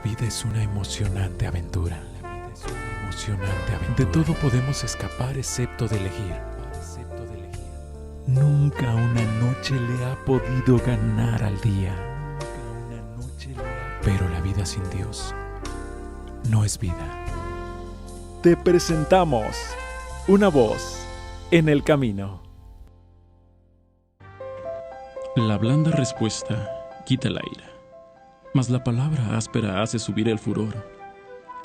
vida es una emocionante aventura. De todo podemos escapar excepto de elegir. Nunca una noche le ha podido ganar al día. Pero la vida sin Dios no es vida. Te presentamos una voz en el camino. La blanda respuesta quita la ira, mas la palabra áspera hace subir el furor.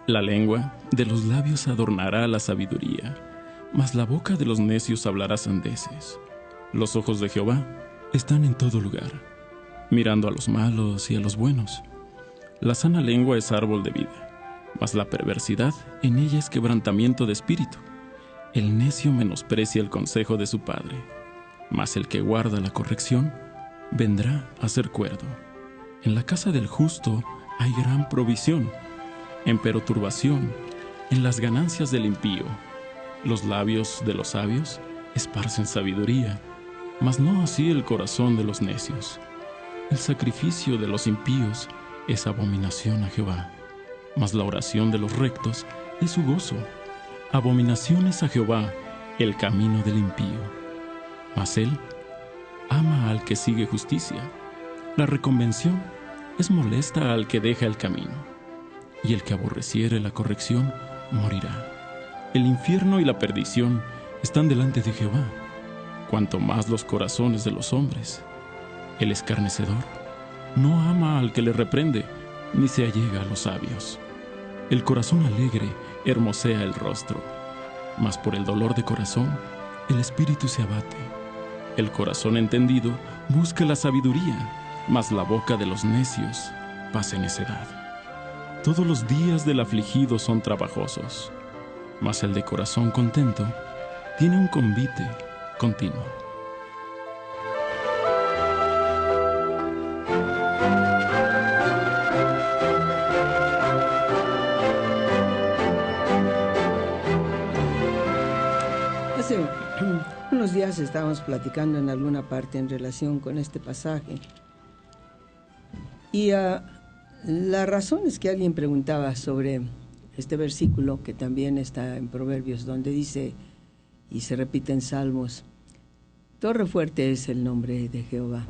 La lengua de los labios adornará la sabiduría, mas la boca de los necios hablará sandeces. Los ojos de Jehová están en todo lugar, mirando a los malos y a los buenos. La sana lengua es árbol de vida, mas la perversidad en ella es quebrantamiento de espíritu. El necio menosprecia el consejo de su padre, mas el que guarda la corrección vendrá a ser cuerdo. En la casa del justo hay gran provisión, empero turbación en las ganancias del impío. Los labios de los sabios esparcen sabiduría, mas no así el corazón de los necios. El sacrificio de los impíos es abominación a Jehová, mas la oración de los rectos es su gozo. Abominación es a Jehová el camino del impío, mas él ama al que sigue justicia. La reconvención es molesta al que deja el camino, y el que aborreciere la corrección morirá. El infierno y la perdición están delante de Jehová, cuanto más los corazones de los hombres. El escarnecedor no ama al que le reprende, ni se allega a los sabios. El corazón alegre hermosea el rostro, mas por el dolor de corazón el espíritu se abate. El corazón entendido busca la sabiduría, mas la boca de los necios pasa necedad. Todos los días del afligido son trabajosos, mas el de corazón contento tiene un convite continuo. Hace unos días estábamos platicando en alguna parte en relación con este pasaje y la razón es que alguien preguntaba sobre este versículo que también está en Proverbios, donde dice, y se repite en Salmos, torre fuerte es el nombre de Jehová,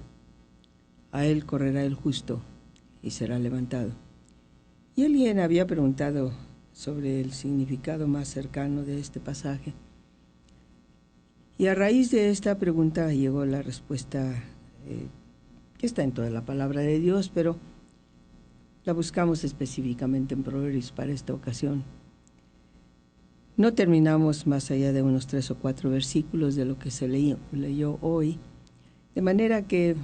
a él correrá el justo y será levantado. Y alguien había preguntado sobre el significado más cercano de este pasaje. Y a raíz de esta pregunta llegó la respuesta que está en toda la palabra de Dios, pero la buscamos específicamente en Proverbios para esta ocasión. No terminamos más allá de unos 3 o 4 versículos de lo que se leyó hoy, de manera que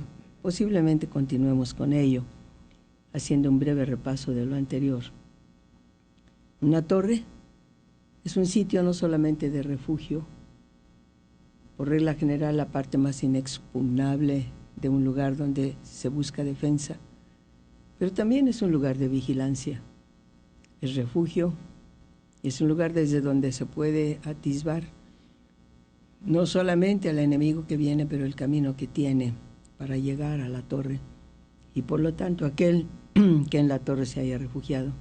posiblemente continuemos con ello, haciendo un breve repaso de lo anterior. Una torre es un sitio no solamente de refugio, por regla general la parte más inexpugnable de un lugar donde se busca defensa, pero también es un lugar de vigilancia. Es refugio, es un lugar desde donde se puede atisbar no solamente al enemigo que viene, pero el camino que tiene para llegar a la torre, y por lo tanto aquel que en la torre se haya refugiado.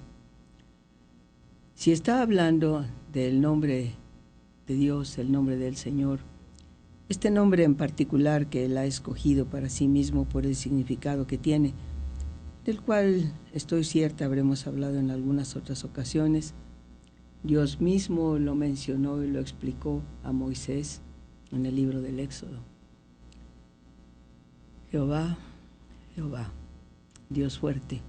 Si está hablando del nombre de Dios, el nombre del Señor, este nombre en particular que Él ha escogido para sí mismo por el significado que tiene, del cual estoy cierta habremos hablado en algunas otras ocasiones. Dios mismo lo mencionó y lo explicó a Moisés en el libro del Éxodo. Jehová, Jehová, Dios fuerte,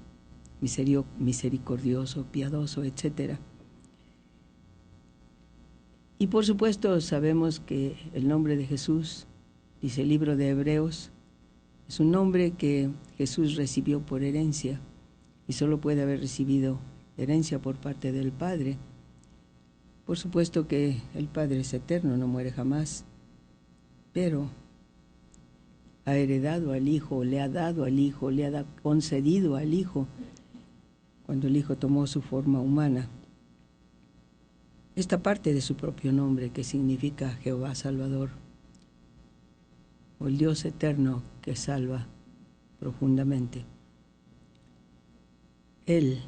misericordioso, piadoso, etc. Y por supuesto sabemos que el nombre de Jesús, dice el libro de Hebreos, es un nombre que Jesús recibió por herencia y solo puede haber recibido herencia por parte del Padre. Por supuesto que el Padre es eterno, no muere jamás, pero ha heredado al Hijo, le ha dado al Hijo, le ha concedido al Hijo, cuando el Hijo tomó su forma humana, esta parte de su propio nombre que significa Jehová Salvador, o el Dios eterno que salva profundamente. Él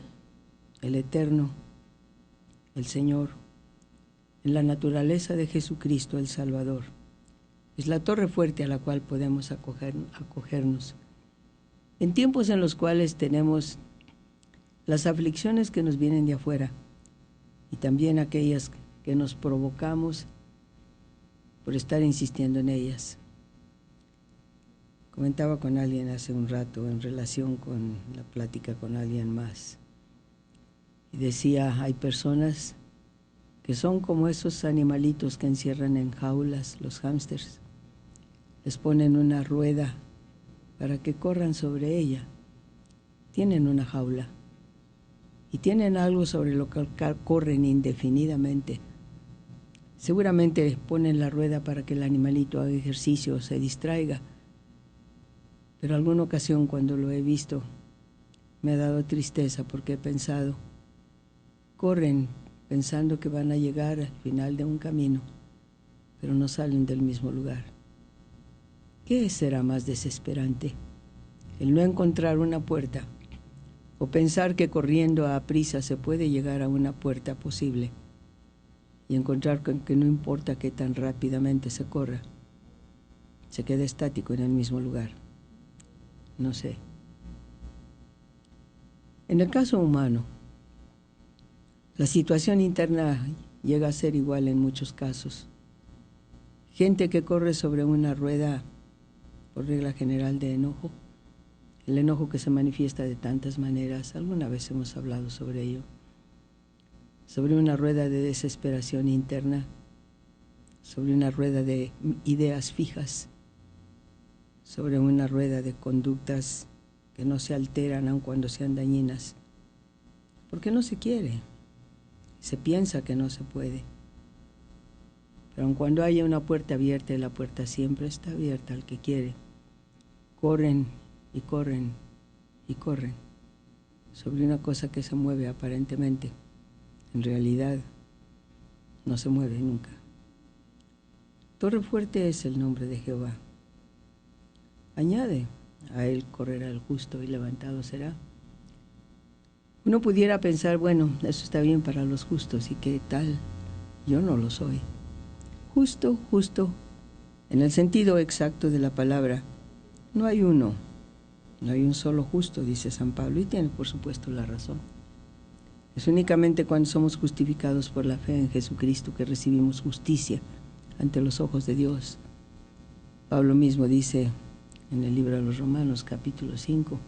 el Eterno, el Señor, en la naturaleza de Jesucristo el Salvador. Es la torre fuerte a la cual podemos acogernos. En tiempos en los cuales tenemos las aflicciones que nos vienen de afuera y también aquellas que nos provocamos por estar insistiendo en ellas. Comentaba con alguien hace un rato en relación con la plática con alguien más. Y decía, hay personas que son como esos animalitos que encierran en jaulas, los hámsters. Les ponen una rueda para que corran sobre ella. Tienen una jaula y tienen algo sobre lo que corren indefinidamente. Seguramente ponen la rueda para que el animalito haga ejercicio o se distraiga, pero alguna ocasión cuando lo he visto me ha dado tristeza porque he pensado, corren pensando que van a llegar al final de un camino, pero no salen del mismo lugar. ¿Qué será más desesperante? El no encontrar una puerta o pensar que corriendo a prisa se puede llegar a una puerta posible y encontrar que no importa qué tan rápidamente se corra, se queda estático en el mismo lugar. No sé. En el caso humano, la situación interna llega a ser igual en muchos casos. Gente que corre sobre una rueda, por regla general, de enojo. El enojo que se manifiesta de tantas maneras. Alguna vez hemos hablado sobre ello. Sobre una rueda de desesperación interna. Sobre una rueda de ideas fijas. Sobre una rueda de conductas que no se alteran aun cuando sean dañinas. Porque no se quiere. Se piensa que no se puede. Pero aun cuando haya una puerta abierta, y la puerta siempre está abierta al que quiere, corren y corren y corren sobre una cosa que se mueve aparentemente. En realidad, no se mueve nunca. Torre fuerte es el nombre de Jehová. Añade, a él correrá el justo y levantado será. Uno pudiera pensar, bueno, eso está bien para los justos, ¿y qué tal? Yo no lo soy. Justo, justo, en el sentido exacto de la palabra, no hay uno, no hay un solo justo, dice San Pablo, y tiene por supuesto la razón. Es únicamente cuando somos justificados por la fe en Jesucristo que recibimos justicia ante los ojos de Dios. Pablo mismo dice en el libro de los Romanos, capítulo 5,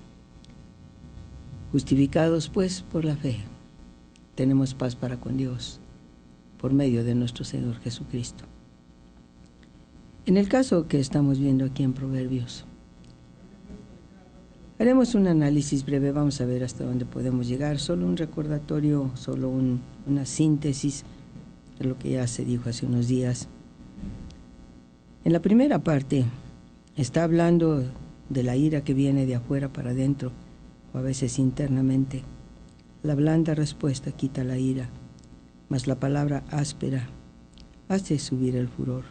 justificados pues por la fe, tenemos paz para con Dios por medio de nuestro Señor Jesucristo. En el caso que estamos viendo aquí en Proverbios, haremos un análisis breve, vamos a ver hasta dónde podemos llegar, solo un recordatorio, solo una síntesis de lo que ya se dijo hace unos días. En la primera parte está hablando de la ira que viene de afuera para adentro, o a veces internamente. La blanda respuesta quita la ira, mas la palabra áspera hace subir el furor.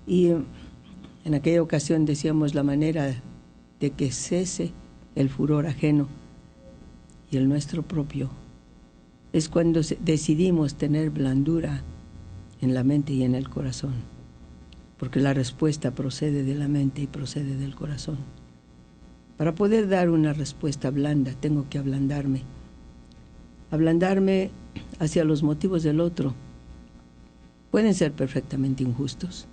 Y en aquella ocasión decíamos la manera de que cese el furor ajeno y el nuestro propio es cuando decidimos tener blandura en la mente y en el corazón, porque la respuesta procede de la mente y procede del corazón. Para poder dar una respuesta blanda tengo que ablandarme hacia los motivos del otro. Pueden ser perfectamente injustos,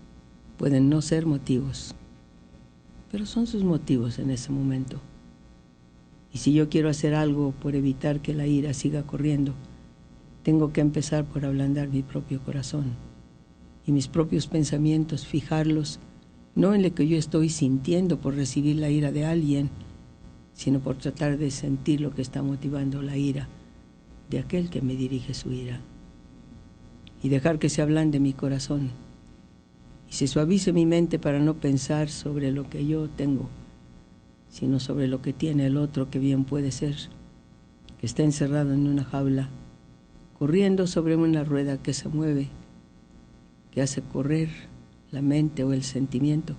pueden no ser motivos, pero son sus motivos en ese momento. Y si yo quiero hacer algo por evitar que la ira siga corriendo, tengo que empezar por ablandar mi propio corazón y mis propios pensamientos, fijarlos no en lo que yo estoy sintiendo por recibir la ira de alguien, sino por tratar de sentir lo que está motivando la ira de aquel que me dirige su ira. Y dejar que se ablande mi corazón y se suavice mi mente para no pensar sobre lo que yo tengo, sino sobre lo que tiene el otro, que bien puede ser, que está encerrado en una jaula, corriendo sobre una rueda que se mueve, que hace correr la mente o el sentimiento,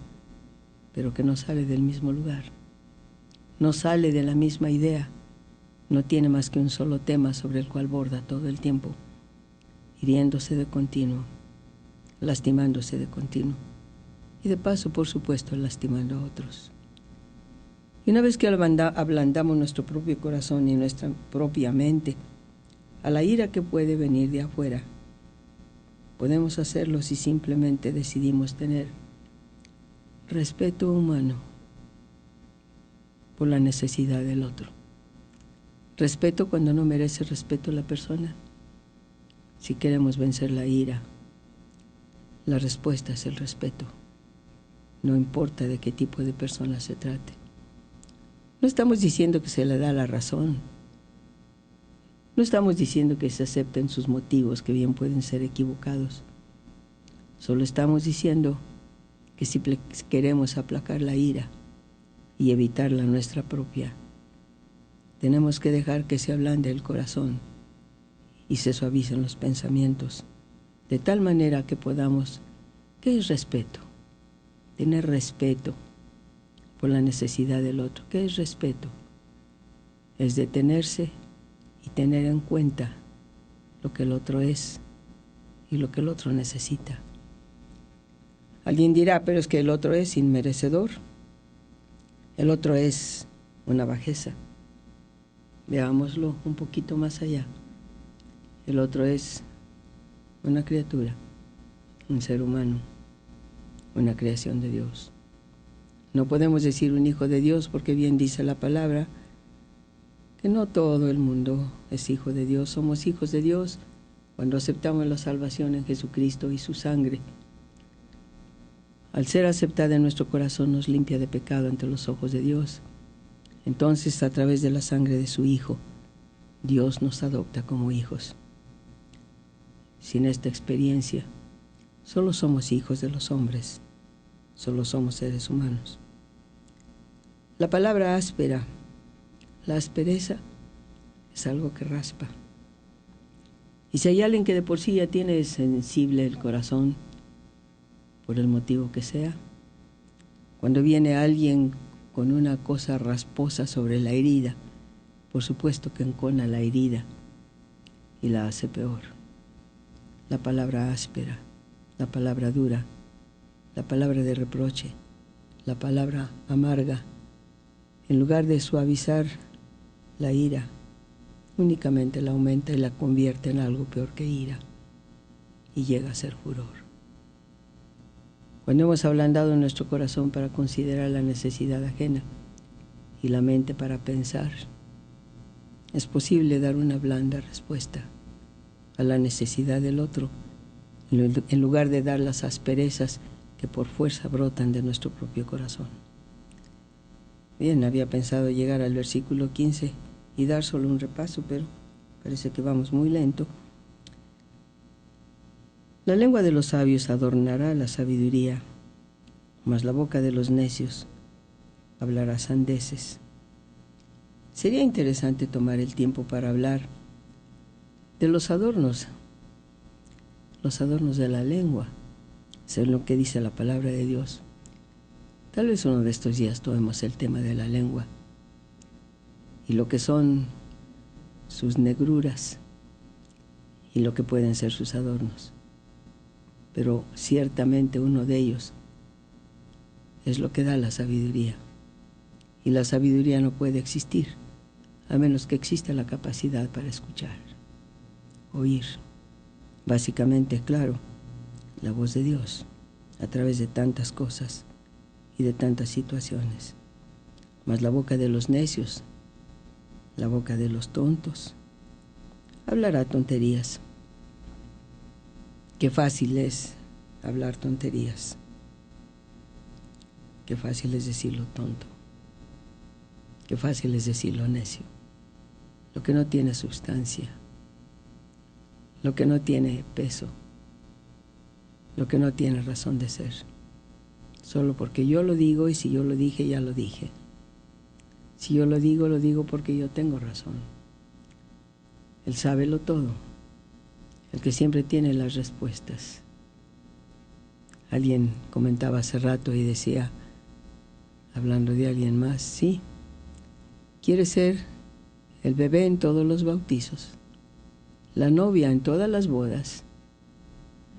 pero que no sale del mismo lugar, no sale de la misma idea, no tiene más que un solo tema sobre el cual borda todo el tiempo, hiriéndose de continuo, lastimándose de continuo y de paso, por supuesto, lastimando a otros. Y una vez que ablandamos nuestro propio corazón y nuestra propia mente a la ira que puede venir de afuera, podemos hacerlo si simplemente decidimos tener respeto humano por la necesidad del otro. Respeto cuando no merece respeto la persona. Si queremos vencer la ira, la respuesta es el respeto. No importa de qué tipo de persona se trate. No estamos diciendo que se le da la razón. No estamos diciendo que se acepten sus motivos, que bien pueden ser equivocados. Solo estamos diciendo que si queremos aplacar la ira y evitar la nuestra propia, tenemos que dejar que se ablande el corazón y se suavicen los pensamientos, de tal manera que podamos, ¿qué es respeto? Tener respeto por la necesidad del otro. ¿Qué es respeto? Es detenerse y tener en cuenta lo que el otro es y lo que el otro necesita. Alguien dirá, pero es que el otro es inmerecedor. El otro es una bajeza. Veámoslo un poquito más allá. El otro es una criatura, un ser humano, una creación de Dios. No podemos decir un hijo de Dios porque bien dice la palabra que no todo el mundo es hijo de Dios. Somos hijos de Dios cuando aceptamos la salvación en Jesucristo y su sangre. Al ser aceptada en nuestro corazón nos limpia de pecado ante los ojos de Dios. Entonces, a través de la sangre de su Hijo, Dios nos adopta como hijos. Sin esta experiencia, solo somos hijos de los hombres, solo somos seres humanos. La palabra áspera, la aspereza, es algo que raspa. Y si hay alguien que de por sí ya tiene sensible el corazón, por el motivo que sea, cuando viene alguien con una cosa rasposa sobre la herida, por supuesto que encona la herida y la hace peor. La palabra áspera, la palabra dura, la palabra de reproche, la palabra amarga, en lugar de suavizar la ira, únicamente la aumenta y la convierte en algo peor que ira y llega a ser furor. Cuando hemos ablandado nuestro corazón para considerar la necesidad ajena y la mente para pensar, es posible dar una blanda respuesta a la necesidad del otro, en lugar de dar las asperezas que por fuerza brotan de nuestro propio corazón. Bien, había pensado llegar al versículo 15 y dar solo un repaso, pero parece que vamos muy lento. La lengua de los sabios adornará la sabiduría, mas la boca de los necios hablará sandeces. Sería interesante tomar el tiempo para hablar de los adornos de la lengua, según lo que dice la palabra de Dios. Tal vez uno de estos días tomemos el tema de la lengua y lo que son sus negruras y lo que pueden ser sus adornos. Pero ciertamente uno de ellos es lo que da la sabiduría. Y la sabiduría no puede existir a menos que exista la capacidad para escuchar, oír. Básicamente, claro, la voz de Dios a través de tantas cosas y de tantas situaciones. Mas la boca de los necios, la boca de los tontos, hablará tonterías. Qué fácil es hablar tonterías. Qué fácil es decirlo tonto. Qué fácil es decirlo necio. Lo que no tiene sustancia. Lo que no tiene peso. Lo que no tiene razón de ser. Solo porque yo lo digo y si yo lo dije, ya lo dije. Si yo lo digo porque yo tengo razón. Él sábelo todo. El que siempre tiene las respuestas. Alguien comentaba hace rato y decía, hablando de alguien más, sí, quiere ser el bebé en todos los bautizos, la novia en todas las bodas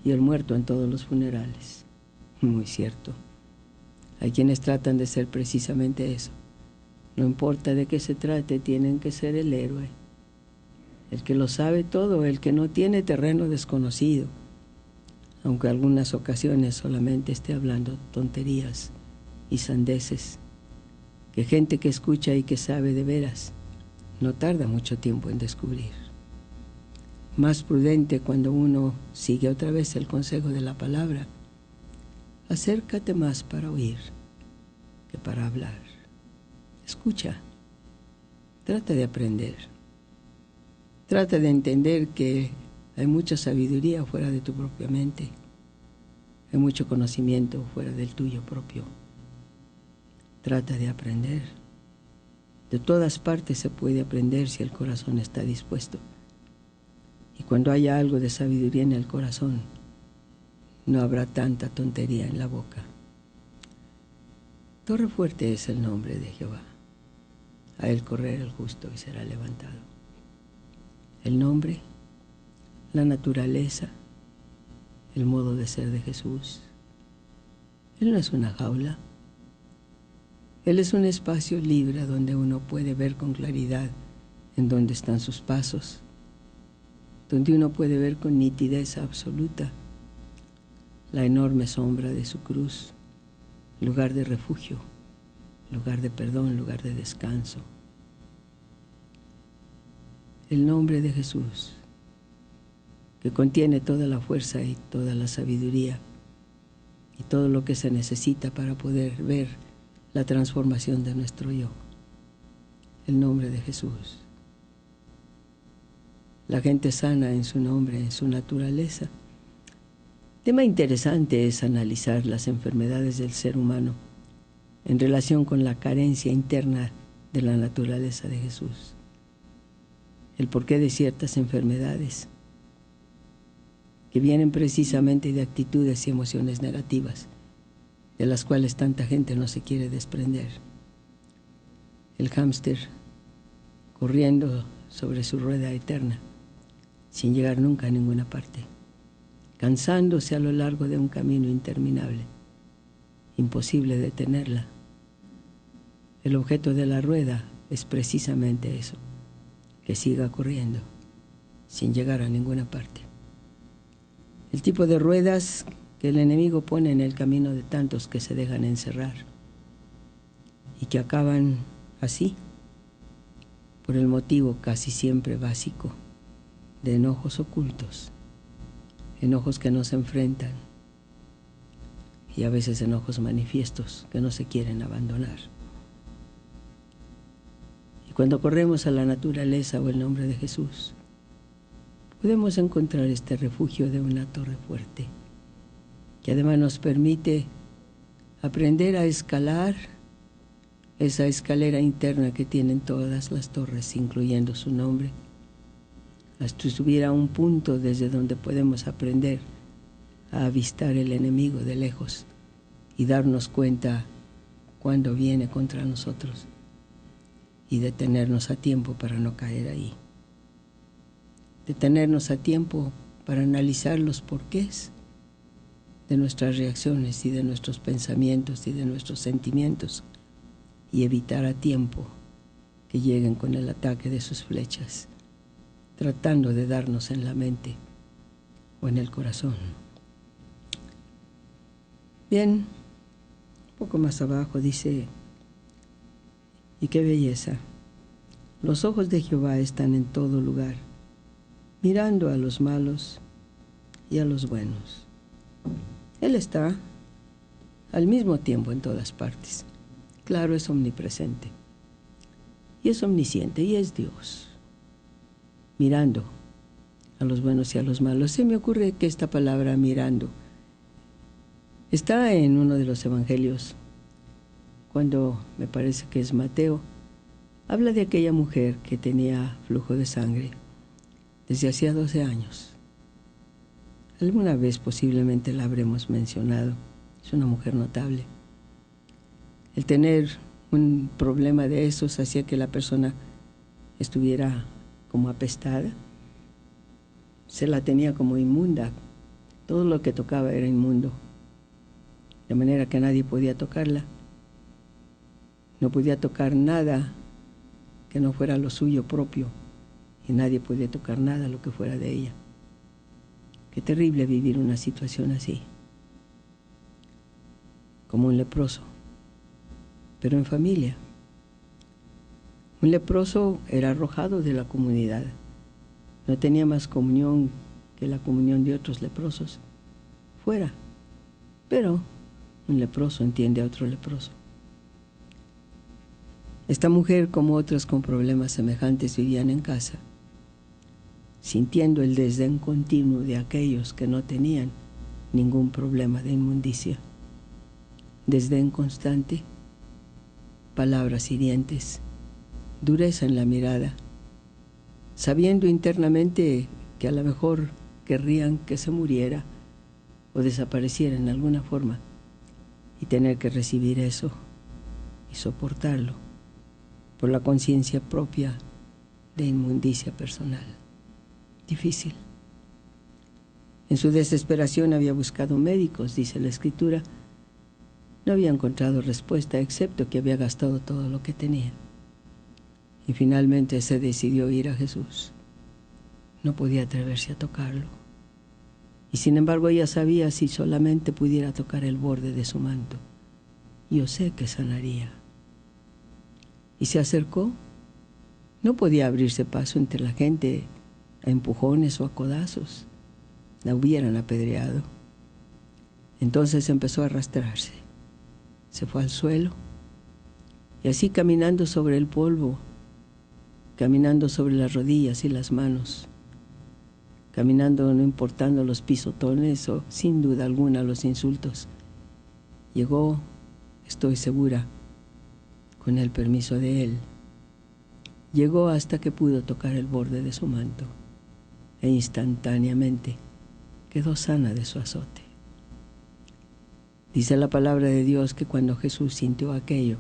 y el muerto en todos los funerales. Muy cierto. Hay quienes tratan de ser precisamente eso. No importa de qué se trate, tienen que ser el héroe, el que lo sabe todo, el que no tiene terreno desconocido, aunque algunas ocasiones solamente esté hablando tonterías y sandeces, que gente que escucha y que sabe de veras no tarda mucho tiempo en descubrir. Más prudente cuando uno sigue otra vez el consejo de la palabra: acércate más para oír que para hablar. Escucha, trata de aprender, trata de entender que hay mucha sabiduría fuera de tu propia mente, hay mucho conocimiento fuera del tuyo propio. Trata de aprender. De todas partes se puede aprender si el corazón está dispuesto. Y cuando haya algo de sabiduría en el corazón, no habrá tanta tontería en la boca. Torre fuerte es el nombre de Jehová. A él correrá el justo y será levantado. El nombre, la naturaleza, el modo de ser de Jesús. Él no es una jaula. Él es un espacio libre donde uno puede ver con claridad en dónde están sus pasos, donde uno puede ver con nitidez absoluta la enorme sombra de su cruz, lugar de refugio, lugar de perdón, lugar de descanso. El nombre de Jesús, que contiene toda la fuerza y toda la sabiduría y todo lo que se necesita para poder ver la transformación de nuestro yo. El nombre de Jesús. La gente sana en su nombre, en su naturaleza. Tema interesante es analizar las enfermedades del ser humano en relación con la carencia interna de la naturaleza de Jesús. El porqué de ciertas enfermedades que vienen precisamente de actitudes y emociones negativas, de las cuales tanta gente no se quiere desprender. El hámster corriendo sobre su rueda eterna, sin llegar nunca a ninguna parte, cansándose a lo largo de un camino interminable, imposible detenerla. El objeto de la rueda es precisamente eso, que siga corriendo, sin llegar a ninguna parte. El tipo de ruedas que el enemigo pone en el camino de tantos que se dejan encerrar y que acaban así, por el motivo casi siempre básico de enojos ocultos, enojos que no se enfrentan y a veces enojos manifiestos que no se quieren abandonar. Y cuando corremos a la naturaleza o el nombre de Jesús, podemos encontrar este refugio de una torre fuerte, que además nos permite aprender a escalar esa escalera interna que tienen todas las torres, incluyendo su nombre, hasta subir a un punto desde donde podemos aprender a avistar el enemigo de lejos y darnos cuenta cuando viene contra nosotros y detenernos a tiempo para no caer ahí. Detenernos a tiempo para analizar los porqués de nuestras reacciones y de nuestros pensamientos y de nuestros sentimientos y evitar a tiempo que lleguen con el ataque de sus flechas, tratando de darnos en la mente o en el corazón. Bien, un poco más abajo dice: y qué belleza, los ojos de Jehová están en todo lugar, mirando a los malos y a los buenos. Él está al mismo tiempo en todas partes. Claro, es omnipresente y es omnisciente y es Dios, mirando a los buenos y a los malos. Se me ocurre que esta palabra mirando está en uno de los evangelios, cuando me parece que es Mateo, habla de aquella mujer que tenía flujo de sangre desde hacía 12 años. Alguna vez posiblemente la habremos mencionado. Es una mujer notable. El tener un problema de esos hacía que la persona estuviera como apestada. Se la tenía como inmunda. Todo lo que tocaba era inmundo. De manera que nadie podía tocarla. No podía tocar nada que no fuera lo suyo propio. Y nadie podía tocar nada lo que fuera de ella. Qué terrible vivir una situación así. Como un leproso. Pero en familia. Un leproso era arrojado de la comunidad. No tenía más comunión que la comunión de otros leprosos. Fuera. Pero un leproso entiende a otro leproso. Esta mujer, como otras con problemas semejantes, vivían en casa, sintiendo el desdén continuo de aquellos que no tenían ningún problema de inmundicia. Desdén constante, palabras hirientes, dureza en la mirada, sabiendo internamente que a lo mejor querrían que se muriera o desapareciera en alguna forma, y tener que recibir eso y soportarlo por la conciencia propia de inmundicia personal. Difícil. En su desesperación había buscado médicos, dice la Escritura. No había encontrado respuesta, excepto que había gastado todo lo que tenía. Y finalmente se decidió ir a Jesús. No podía atreverse a tocarlo. Y sin embargo ella sabía, si solamente pudiera tocar el borde de su manto, yo sé que sanaría. Y se acercó. No podía abrirse paso entre la gente a empujones o a codazos. La hubieran apedreado. Entonces empezó a arrastrarse. Se fue al suelo. Y así, caminando sobre el polvo, caminando sobre las rodillas y las manos, caminando no importando los pisotones o sin duda alguna los insultos, llegó, estoy segura, con el permiso de él, llegó hasta que pudo tocar el borde de su manto e instantáneamente quedó sana de su azote. Dice la palabra de Dios que cuando Jesús sintió aquello,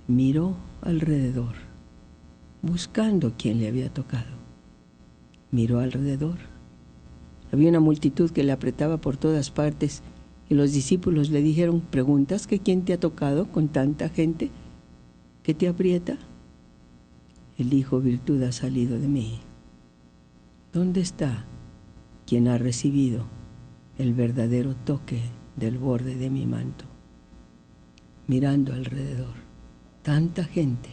miró alrededor, buscando quién le había tocado. Miró alrededor. Había una multitud que le apretaba por todas partes y los discípulos le dijeron, ¿preguntas que quién te ha tocado con tanta gente que te aprieta? Él dijo, virtud ha salido de mí. ¿Dónde está quien ha recibido el verdadero toque del borde de mi manto? Mirando alrededor, tanta gente,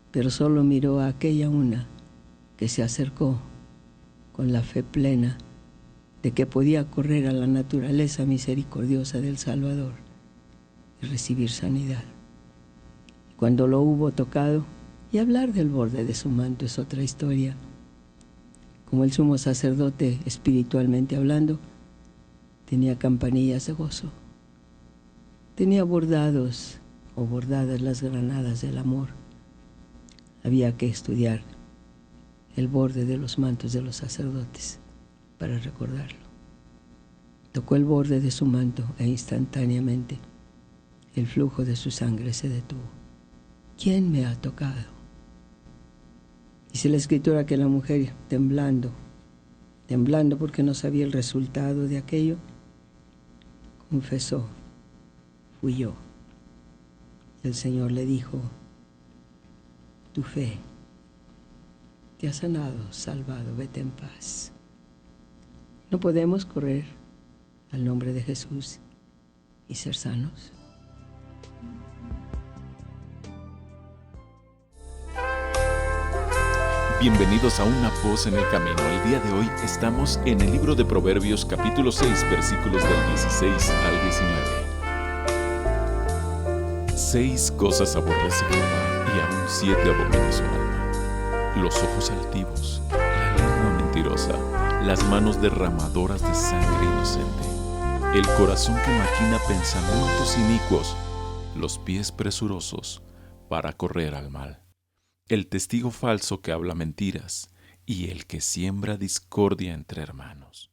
pero solo miró a aquella una que se acercó con la fe plena de que podía correr a la naturaleza misericordiosa del Salvador y recibir sanidad. Cuando lo hubo tocado, y hablar del borde de su manto es otra historia. Como el sumo sacerdote, espiritualmente hablando, tenía campanillas de gozo. Tenía bordados o bordadas las granadas del amor. Había que estudiar el borde de los mantos de los sacerdotes para recordarlo. Tocó el borde de su manto e instantáneamente el flujo de su sangre se detuvo. ¿Quién me ha tocado? Dice la Escritura que la mujer, temblando porque no sabía el resultado de aquello, confesó, fui yo. El Señor le dijo, tu fe te ha sanado, salvado, vete en paz. ¿No podemos correr al nombre de Jesús y ser sanos? Bienvenidos a Una Voz en el Camino. El día de hoy estamos en el libro de Proverbios, capítulo 6, versículos del 16 al 19. 6 cosas aborrece Jehová, y aún 7 abomina su alma: los ojos altivos, la lengua mentirosa, las manos derramadoras de sangre inocente, el corazón que maquina pensamientos inicuos, los pies presurosos para correr al mal, el testigo falso que habla mentiras y el que siembra discordia entre hermanos.